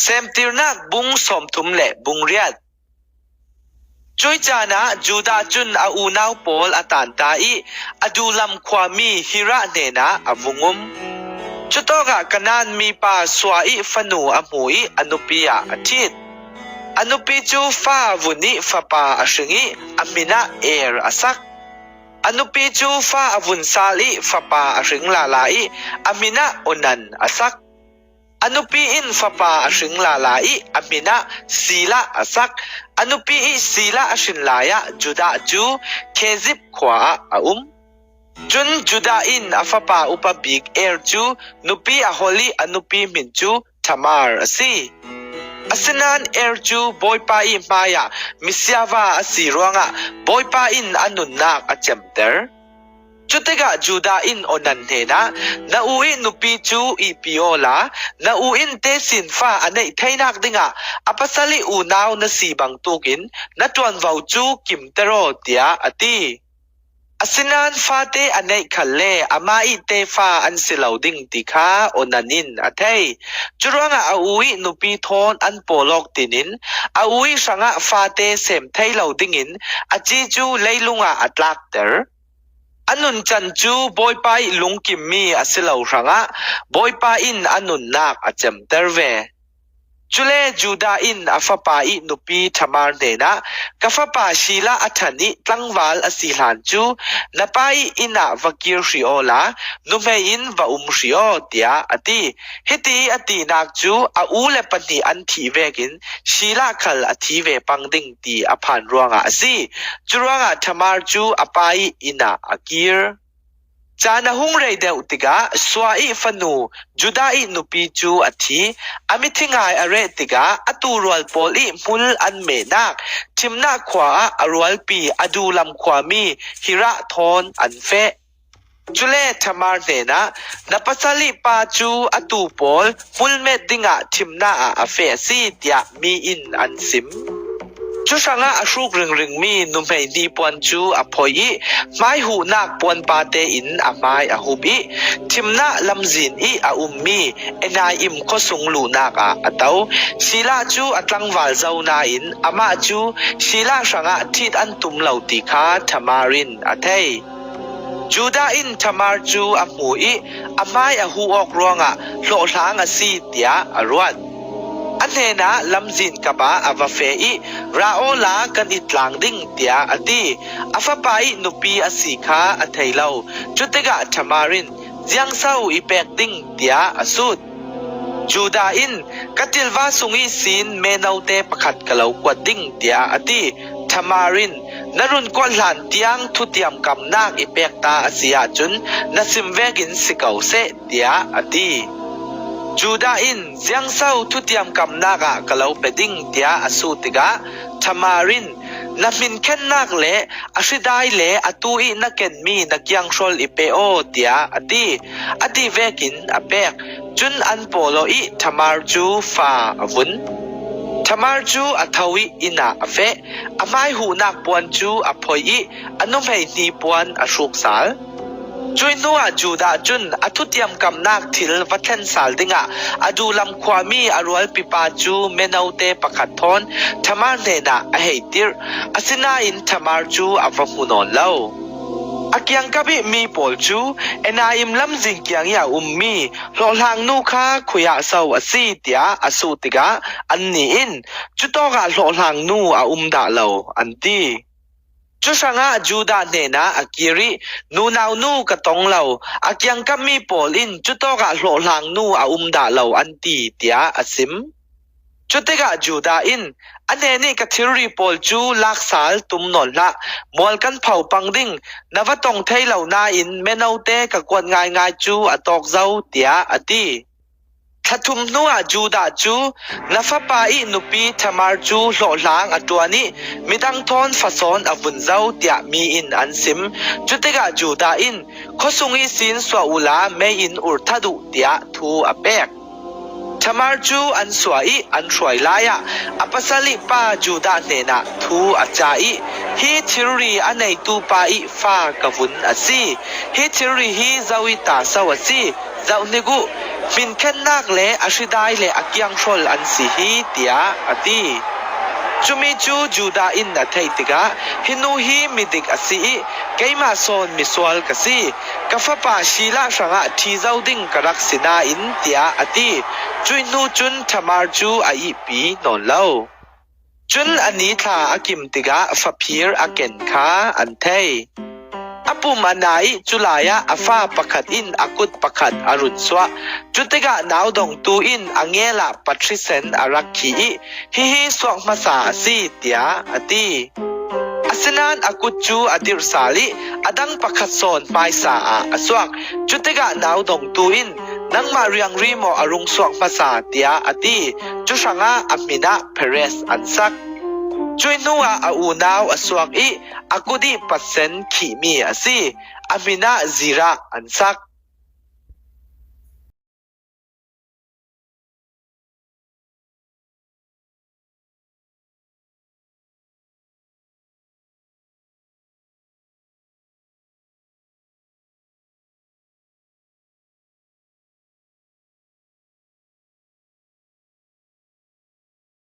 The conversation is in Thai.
เซมติรนักบุงสมทุมเละบุงเรียดจุยจานะจูดาจุนอาอูนาวโปลอตานตาอีอดูลำความมีฮิระเนนะอวุงุมจุตอกะกนานมีปาสวาอิฟนูอมุยอนุปิยาอาทิตอนุปิจูฟ้าวุนิฟปาอชิงิอมินะเอร์อสักอนุปิจูฟ้าอวุนซาลิฟปาอชิงลาลาอิอมินะอนันอสักอนุปีอินฟปาอชิงลาลาอิอมินะศีละอสักอนุปีอิศีละอชินลายะจุดาจูเคซิบขวาอุมจุนจุดาอินอฟปาอุปบิกเอร์จูนุปีอฮอลีอนุปีมินจูทามารอซีอสินันเอร์จูบอยปาอิมายามิสยาวาอสีรวงะบอยปาอินอนุนนักอเจมเตอร์จุดกะจูดาอินอนันเทนะนาอูอินนุปีจูอีปิโอลานาอูอินเตสินฟ้าอันในไทนักดิงะอปัสลิอูนาวนาสีบังตุกินนาจวนวาวจูกิมเตโรเตียอติอสินันฟาเตอันในคัลเลอามาอิเตฟ้าอันสิลาวดิงติคาอนันินอเทจุรวงะอาอูอินุปีทอนอันโปลอกตินินอาอูอิสังะฟาเตเซมไทลาวดิงินอจิจูเลลุงะอัตลักเตอร์อนุนจันจูบอยปาอิลุงกิมมีอสิลาวรังะบอยปาอินอนุนนักอเจมเตอร์เวจุเลจูดาอินอฟปาอินุปีทามารเนนะกฟปาชีลาอัฐานิตังวาลอสิลันจูนปาอินะวะกิรชิโอลานุเมอินวะอุมชิโอเตียอติฮิติอตินักจูอาอูเลปนีอันทีเวกินชีลาคัลอทีเวปังดิงตีอภันรวงะอสิจุรวงะทามารจูอปาอินะอกิรจานะฮุงเรเดอุติกาสวาอิฟนูจุดาอินุปีจูอธิอามิทิงายอเรติกาอตูรวลโปลิมุลอันเมนักทิมนาขวาอรวลปีอดูลำขวามีฮิระทอนอันเฟจุเลทามารเนนะนปัสลิปาจูอตูโปลมุลเมดิงะทิมนาอเฟซีเตียมีอินอันซิมจุสังะอชุกรึงมีนุมเฮนีปวนจูอพอยไม้หูนักปวนปาเตอินอไม้อหุบิทิมนะลำจินอีออุมมีเอนายอิมก็สุงลูนักอเตาศิลาจูอตังวาลเจ้านาอินอามาจูศิลาสังะทิดอันตุมเหล่าติคาทามารินอเทจูดาอินทามารจูอมูอีอไม้อหูออกรวงะโลลางอสีเตียอรวดอันเนนะลำจินกบะอวเฟอีราโอลากันอิตลังดิ้งเตียอติอฟปาอินุปีอสีคาอเทยเลาจุดกะทามารินยังเศร้าอีเปกดิ้งเตียอสุดจูดาอินกัติลวาสุงอีสินเมนาวเตปขัดกะเลากวดดิ้งเตียอติทามารินนรุนกวนหลานเตียงทุติยมกำนักอีเปกตาอสียาจุนนัสิมเวกินสิเกาเซเตียอติจูดาอินเสียงเศร้าทุติยมกำนักกะเลาเปดิ้งเตียอสุติกะทามารินนับมินเข็นนักเลอสิได้เลอตูอีนักเก็นมีนักยังชอลอีเปโอเตียอติเวกินอเปกจุนอันโปโลอีทามาร์จูฟาอวุนทามาร์จูอทวิอินาอเฟอไมหูนักปวนจูอพอยอีอนุเมนีปวนอสุกสาลจุยนัวจูดาจุนอทุติยมกำนักทิลวัฒนสาลดิงะอดูลำความมีอรวลปิปาจูเมนาวเตปขัดทอนทามารเนนะอเฮติร์อสินาอินทามารจูอวมุนอนเลาอาเกียงกับมีปอลจูเอนาอิมลำจิงเกียงยาอุมมีโลหางนูคาขุยาเศาอสีเตียอสุติกะอันนี้อินจุดกะโลหางนูอุมดาเลาอันตีจุสังะจูดาเนนะอากิรินูนาวนูกะตองเลาอาเกียงกับมีปอลินจุดกะโลหางนูอุมดาเลาอันตีเตียอสิมจุดกะจูดาอินอันเนนี่กะทิริปอลจูลักษาลตุมนนละมอลกันเผาปังดิ้งนวตองไทยเหล่านาอินเมนาวเตกะกวนง่ายจูอตอกเจ้าเตียอติทัทุมนัวจูดาจูนฟปาอินุปีทามารจูโลลางอตัวนี้มิดังทอนฟาซอนอวุนเจ้าเตียมีอินอันซิมจุดกะจูดาอินขสุงอีสินสวาอุลาเมอินอุรทัดุเตียทูอเปกทามาร์จูอันสวยอันสวยลายะอปัสลิปาจูดาเนนะทูอาจาอิฮิทิรีอันในตูปาอิฟากวุนอสีฮิทิรีฮิเจ้าอิตาสวัสดีเจ้าเนกุ มินแค่นักเลอาชิได้เลอากียงชอลอันสิฮีเตียอติจุมิจูจูดาอินนาเทติกะฮินูฮีมิดิกอสีเกมาโซนมิสวลกสีกฟปาชีลาสังะทีเจ้าดิ่งกรักสินาอินเตียอติจุยนูจุนทมาร์จูไอปีนนเลาจุนอันนี้ทาอากิมติกะฟพีร์อาเกนคาอันเทอปุมานายจุลายะอฟาปักอินอากุดปักอารุณสวะจุติกะนาวดงตูอินอังเงลาปัทริเซนอารักขีฮิสวงมาสาสีเตียอติอาสนานอากุดจูอดิรสาลิอดังปักโซนไปสาอาสวกจุติกะนาวดงตูอินนังมาเรียงรีโมอารุงสวงมาสาเตียอติจุสังะอามินาเพเรสอันซักช่วยนัวอาอูนาวอสวกอีอากุดีปัสเซนขีมีอสีอามินาซีระอันซัก